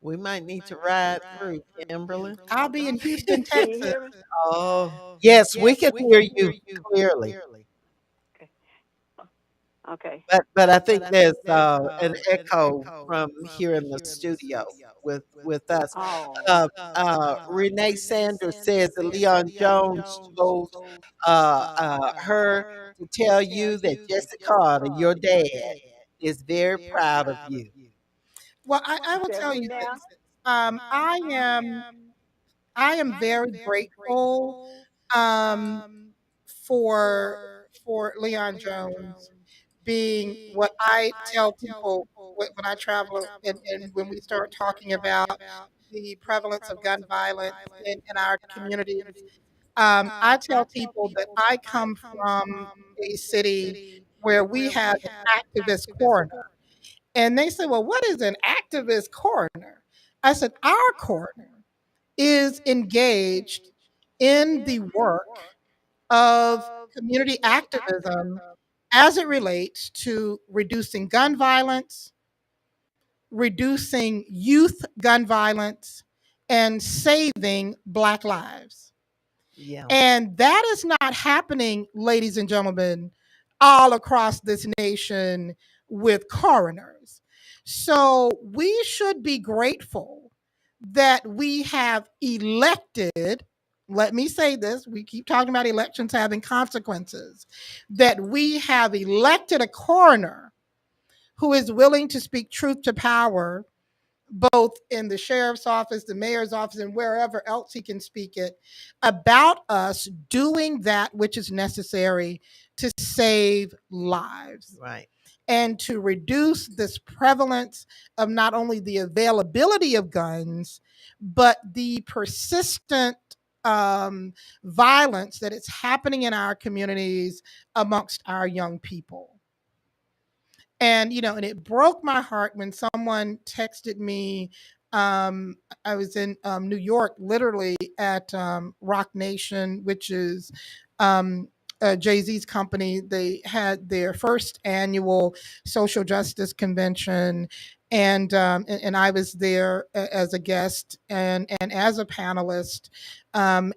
We might need to ride through, Kimberly. I'll be in Houston, Can you Texas. hear me? Oh, yes, we can hear you clearly. Okay. Okay. But I think there's an echo from here in the studio with us. Oh. Renee Sanders says that Leon Jones told her to tell you that Jesse Carter, your dad, is very proud of you. Well, I will Tell tell who you now? this. Um, I am I am very grateful um, for Leon Jones being what I tell people when I travel and when we start talking about the prevalence of gun violence in our communities. I tell people that I come from a city where we have an activist coroner. And they said, well, what is an activist coroner? I said, our coroner is engaged in the work of community activism as it relates to reducing gun violence, reducing youth gun violence, and saving Black lives. Yeah. And that is not happening, ladies and gentlemen, all across this nation with coroners. So we should be grateful that we have elected, let me say this, we keep talking about elections having consequences, that we have elected a coroner who is willing to speak truth to power, both in the sheriff's office, the mayor's office, and wherever else he can speak it, about us doing that which is necessary to save lives Right. and to reduce this prevalence of not only the availability of guns, but the persistent violence that is happening in our communities amongst our young people. And and it broke my heart when someone texted me. um I was in New York, literally at Rock Nation, which is Jay-Z's company. They had their first annual social justice convention, and I was there as a guest and as a panelist. And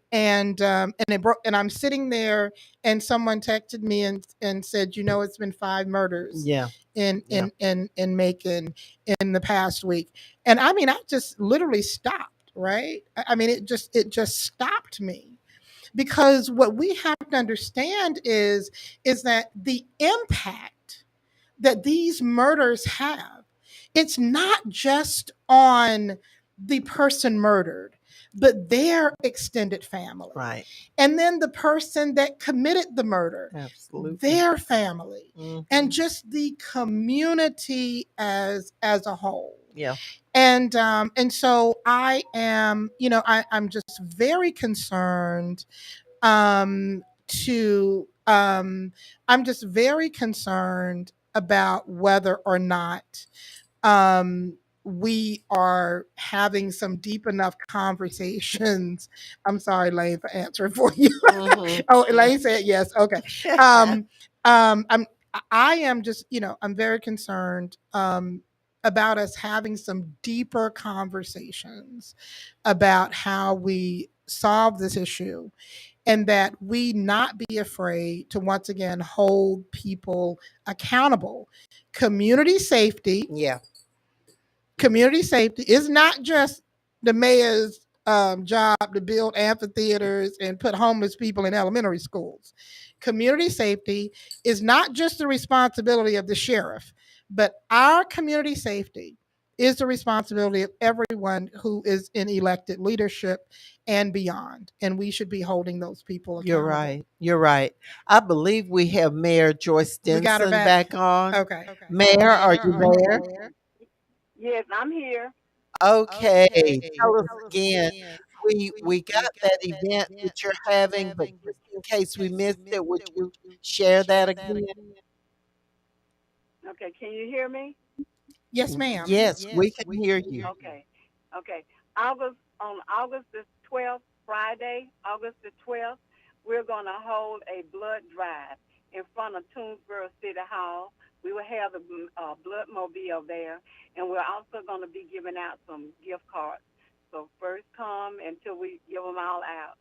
it broke, and I'm sitting there, and someone texted me and said, it's been 5 murders Yeah. in Yeah. in Macon in the past week. And I mean, I just literally stopped, right? I mean, it just stopped me, because what we have to understand is that the impact that these murders have, it's not just on the person murdered, but their extended family. Right. And then the person that committed the murder, Absolutely. their family, Mhm. and just the community as a whole. Yeah. And so I am, I'm just very concerned to I'm just very concerned about whether or not we are having some deep enough conversations. I'm sorry, Lane, for answering for you. Mhm. Oh, Elaine said yes. Okay. Um, I'm I am just, I'm very concerned about us having some deeper conversations about how we solve this issue, and that we not be afraid to once again hold people accountable. Community safety, Yeah. community safety is not just the mayor's job to build amphitheaters and put homeless people in elementary schools. Community safety is not just the responsibility of the sheriff, but our community safety is the responsibility of everyone who is in elected leadership and beyond. And we should be holding those people You're accountable. right. You're right. I believe we have Mayor Joyce We got her Denson back. back on. Okay. Mayor, are you there? Yes, I'm here. Okay. Tell us again. We got that event that you're having, but just in case we missed it, would you share that again? Okay, can you hear me? Yes, ma'am. Yes, we can hear you. Okay. Okay. August the 12th, Friday, August the 12th, we're going to hold a blood drive in front of Toonsboro City Hall. We will have the blood mobile there, and we're also going to be giving out some gift cards. So first come until we give them all out.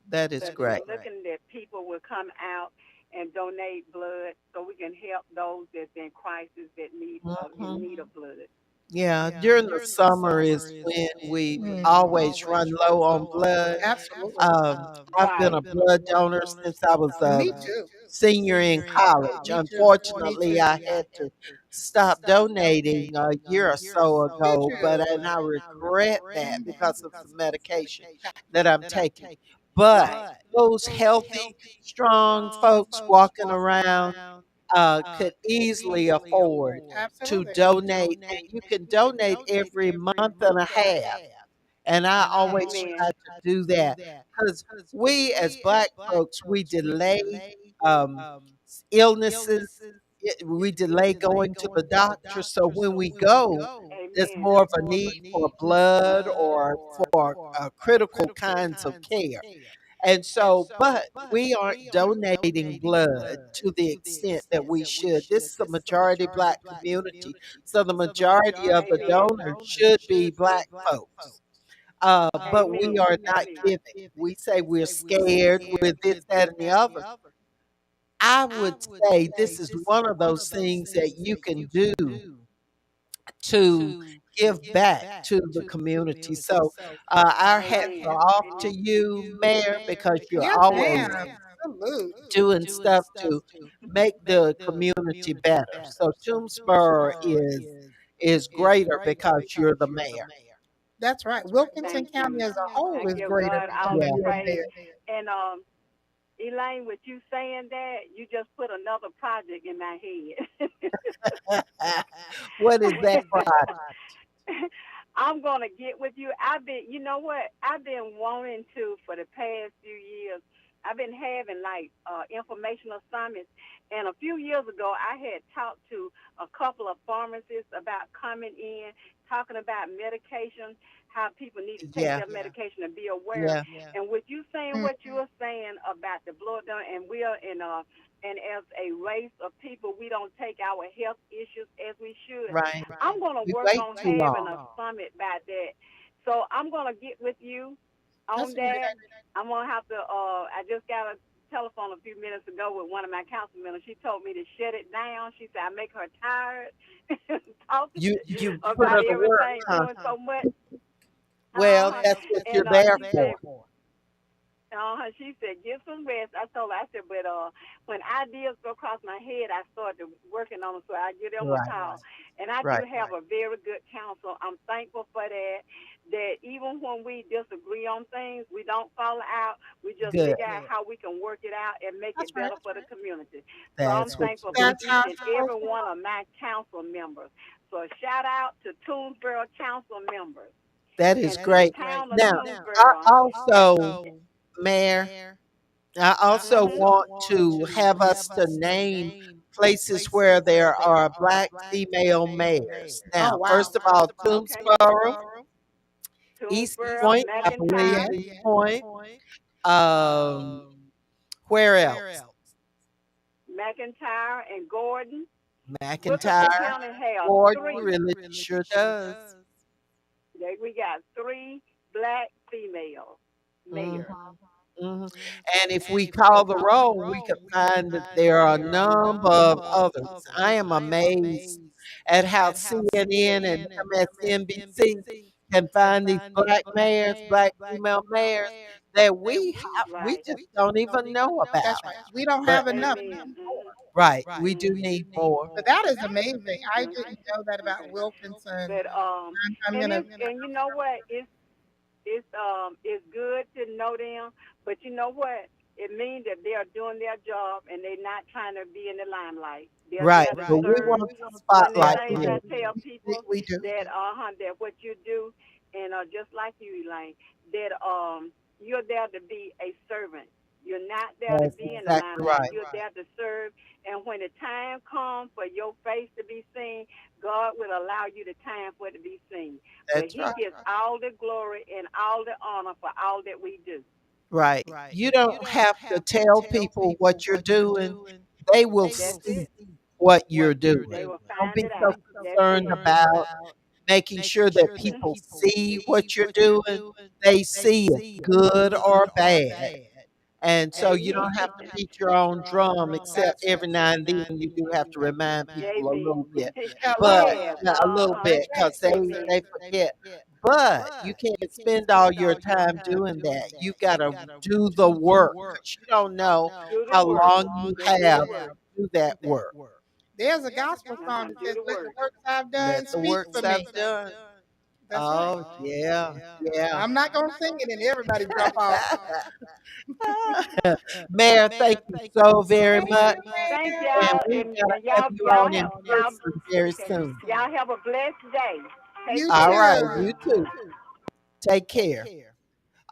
That is But we're great. looking that people will come out and donate blood so we can help those that's in crisis that need in Mhm. need of blood. Yeah, during the summer is when we always run low on blood. Absolutely. Um, I've been Right. a blood donor since I was a Me too. senior in college. Me too. Me Unfortunately, too. I had to stop donating a year or so Me ago, too. and I regret that because of some medication that I'm taking. But those healthy, strong folks walking around could easily afford to Absolutely. donate, and you can donate every month and a half. And I always try Amen. to do that because we as Black folks, we delay um, illnesses, we delay going to the doctor. So when we go, there's Amen. more of a need for blood or for critical kinds of care. And so, but we aren't donating blood to the extent that we should. This is a majority black community. So the majority of the Amen. donors should be black folks. But we Amen. are not Amen. giving. We say we're scared, we're this, that, and the other. I would say this is one of those things that you can do to give back to the community. So our hats Amen. are off to Amen. you, Mayor, because you're Yes, always ma'am. Salute. doing stuff to make the community better. So Toomsboro is greater because you're the mayor. That's right. Thank Wilkinson County you. as a whole I is give greater God all because the Yeah. you're praise. there. And Elaine, with you saying that, you just put another project in my head. What is that product? I'm gonna get with you. You know what? I've been wanting to for the past few years. I've been having like informational summits, and a few years ago, I had talked to a couple of pharmacists about coming in, talking about medication, how people need to take Yeah, their medication and be aware. yeah, And with you saying Mm, what you were saying about the blood donor, and we are in and as a race of people, we don't take our health issues as we should. right. I'm going to We work wait on too having long. a summit about that. So I'm going to get with you that's on a great that. idea. I'm going to have to, I just got a telephone a few minutes ago with one of my council members. She told me to shut it down. She said, I make her tired talking You put about her to work, everything, huh? doing so much. Well, Uh-huh. that's what you're And there she for. said, she said, get some rest. I told her, I said, but when ideas go across my head, I started working on them, so I give them a Right, call. And I do right. have a very good counsel. I'm thankful for that, that even when we disagree on things, we don't fall out. We just Good. figure out how we can work it out and make That's it right. better for the community. So I'm That's what you thankful for need That's to each how do. it's and every supposed to one work. of my council members. So shout out to Toonsboro Council members That is and to the great. town of Now, I Toonsboro. also, Mayor, I also Mm-hmm. want to have us to name places where there are black female mayors. Oh, Now, wow. first of all, Okay. Toomsboro, East Toonsboro, Point, I believe McIntyre, Yes. East Point. Um, where else? McIntyre, and Gordon. Wilkinson McIntyre, County have Gordon, three. really sure does. We got three black female hmm mayors. hmm And if we call the roll, we could find that there are a number of others. I am amazed at how CNN and MSNBC can find these black mayors, black female mayors that we Right. just don't even know That's about. right. We don't But have enough. Amen. Mm-hmm. right, we do Mm-hmm. need more. But that is amazing. I Mm-hmm. didn't know that about Wilkinson. But I'm and gonna. you know what? It's good to know them, but you know what? It means that they are doing their job and they're not trying to be in the limelight. They're Right, there to but we serve. want the One of the spotlight things I there. tell people We do. that what you do, and just like you, Elaine, that you're there to be a servant. You're not there to That's be in the exactly limelight. right. You're there to serve. And when the time comes for your face to be seen, God will allow you the time for it to be seen. But That's He right. gets all the glory and all the honor for all that we do. Right. You don't have to tell people what you're doing. They will That's see it. what you're doing. They will Don't find be it so out. That's concerned it. about making sure that people see what you're doing. They see it, good or bad. And so you Amen. don't have to beat your own drum, except That's right. every now and then you do have to remind people a Amen. little bit. A We little But bit. have. yeah, a little bit, because Amen. they forget. But you can't spend all your time doing that. You gotta do the work, because you don't know Do the how work. long you Just do the have work. to do that work. There's a gospel song that Do says, the "Let the work. works I've done Let the speak works for I've me." done. That's right. Oh yeah, yeah. I'm not gonna sing it and everybody jump off. Mayor, thank you so very Thank much. you, Thank And Mayor. y'all, we and, gotta and have y'all, you y'all on have in y'all. person very Okay, soon. y'all have a blessed day. Take You All care. right, too. you too. Take care.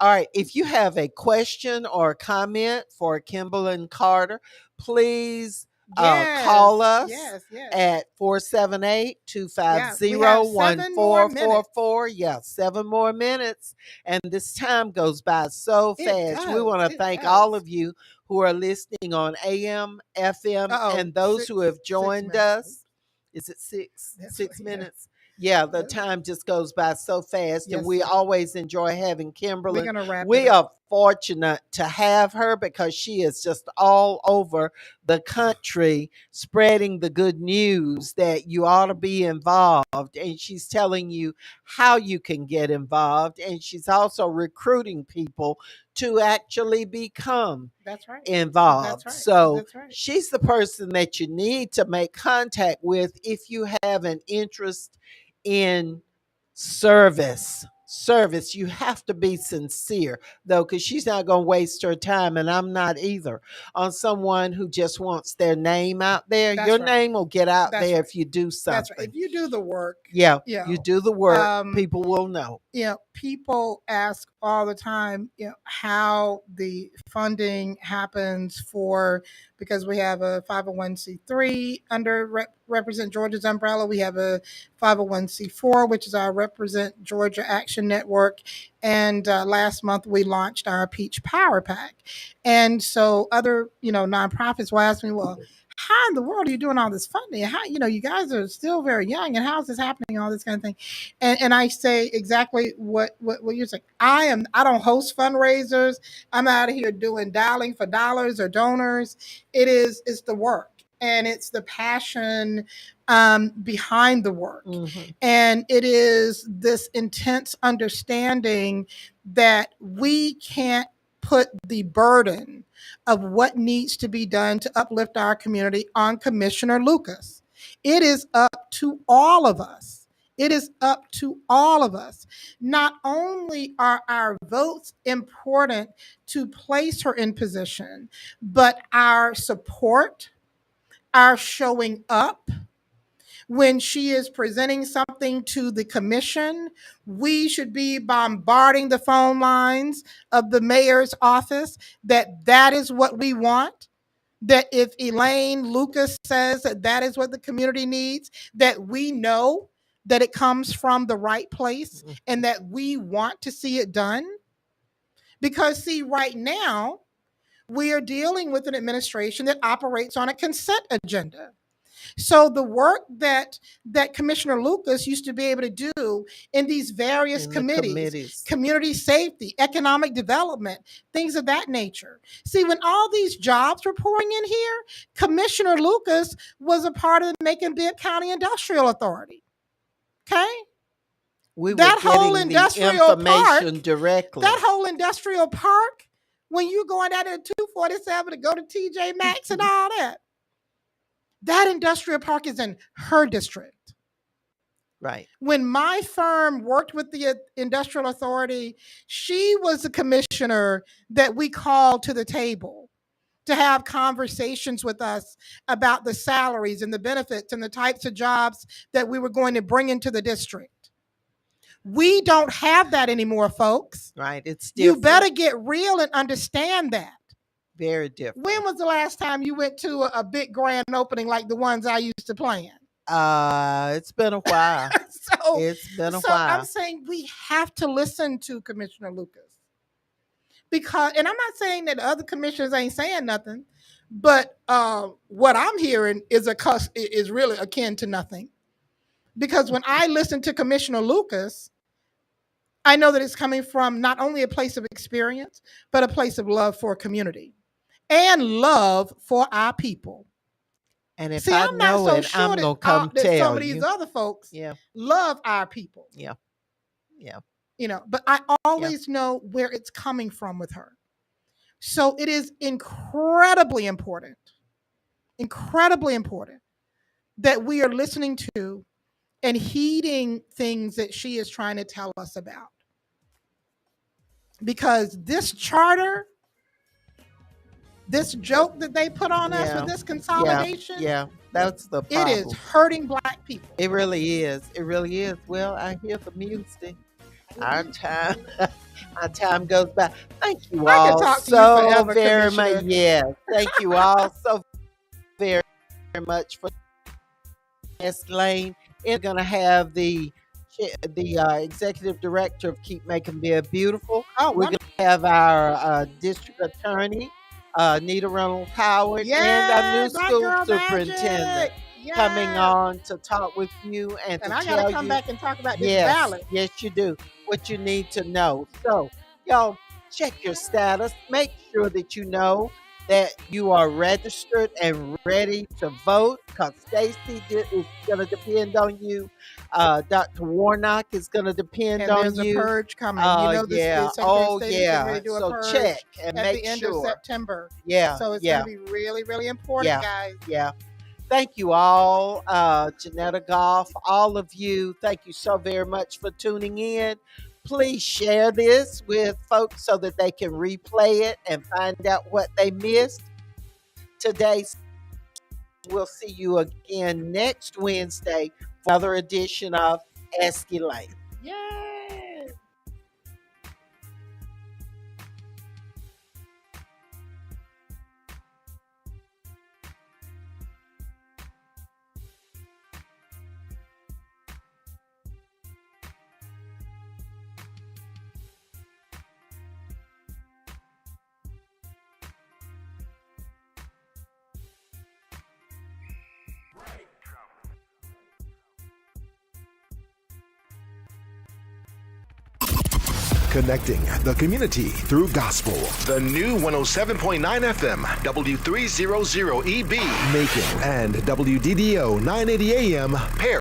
All right, if you have a question or comment for Kimball and Carter, please Yes, Call us yes, yes. at 478-250-1444. Yeah, we have 7 more minutes. Yeah, 7 more minutes. And this time goes by so It fast. We does. want to It thank all does. of you who are listening on AM, FM, Uh-oh, and those who have six joined minutes. us. Is it six? That's Six yeah. minutes? Yeah, the Yes. time just goes by so fast, and Yes, we sir. always enjoy having We're Kimberly. gonna wrap it We up. are fortunate to have her because she is just all over the country spreading the good news that you ought to be involved. And she's telling you how you can get involved. And she's also recruiting people to actually become That's right. That's involved. right. So That's right. she's the person that you need to make contact with if you have an interest in service. You have to be sincere though, because she's not going to waste her time, and I'm not either, on someone who just wants their name out there. That's Your right. name will get out That's there right. if you do That's right. something. If you do the work, Yeah, you you know, do the work, um, people will know. people ask all the time, how the funding happens for, because we have a 501c3 under Represent Georgia's umbrella. We have a 501c4, which is our Represent Georgia Action Network. And last month we launched our Peach Power Pack. And so other, nonprofits will ask me, well, how in the world are you doing all this funding? How, you guys are still very young, and how is this happening? All this kind of thing. And I say exactly what you're saying. I don't host fundraisers. I'm out of here doing dialing for dollars or donors. It's the work, and it's the passion behind the work. Mhm. And it is this intense understanding that we can't put the burden of what needs to be done to uplift our community on Commissioner Lucas. It is up to all of us. It is up to all of us. Not only are our votes important to place her in position, but our support, our showing up, when she is presenting something to the commission, we should be bombarding the phone lines of the mayor's office that is what we want. That if Elaine Lucas says that is what the community needs, that we know that it comes from the right place and that we want to see it done. Because, see, right now, we are dealing with an administration that operates on a consent agenda. So the work that Commissioner Lucas used to be able to do in these various committees, community safety, economic development, things of that nature. See, when all these jobs were pouring in here, Commissioner Lucas was a part of the Macon-Bibb County Industrial Authority. Okay? We That were whole getting the industrial information park, directly. that whole industrial park, when you going out at 247 to go to TJ Maxx and all that, that industrial park is in her district. Right. When my firm worked with the Industrial Authority, she was the commissioner that we called to the table to have conversations with us about the salaries and the benefits and the types of jobs that we were going to bring into the district. We don't have that anymore, folks. Right. It's different. You better get real and understand that. Very different. When was the last time you went to a big grand opening like the ones I used to plan? It's been a while. It's been a while. I'm saying we have to listen to Commissioner Lucas. Because, and I'm not saying that the other commissioners ain't saying nothing, but what I'm hearing is really akin to nothing. Because when I listen to Commissioner Lucas, I know that it's coming from not only a place of experience, but a place of love for community and love for our people. And if I'm not so sure I'm gonna come that tell some of these other folks Yeah. love our people. Yeah. Yeah. But I always know where it's coming from with her. So it is incredibly important that we are listening to and heeding things that she is trying to tell us about. Because this charter, this joke that they put on us with this consolidation, that's the problem. It is hurting Black people. It really is. It really is. Well, I hear the music. Our time goes by. Thank you all so very much. Yes, thank you all so very very much for Elaine. We're going to have the executive director of Keep Making Beer Beautiful. Oh, We're going to have our district attorney, Nita Reynolds Howard, and our new yes, Black school Girl superintendent Magic. coming Yes. on to talk with you and to I tell gotta come you. back and talk about this Yes, ballot. yes, you do. What you need to know. So, y'all, check your status. Make sure that you know that you are registered and ready to vote because Stacy is going to depend on you. Dr. Warnock is going to depend And on there's a you. purge coming. The Yeah. Secretary of State is getting ready to do a So purge check and at make the end sure. of September. Yeah. So it's yeah. going to be really, really important, guys. Yeah. Thank you all, Janetta Goff, all of you. Thank you so very much for tuning in. Please share this with folks so that they can replay it and find out what they missed. Today, we'll see you again next Wednesday for another edition of Ask Elaine. Yay! Connecting the community through gospel. The new 107.9 FM, W300EB, Macon, and WDDO 980 AM, Perry.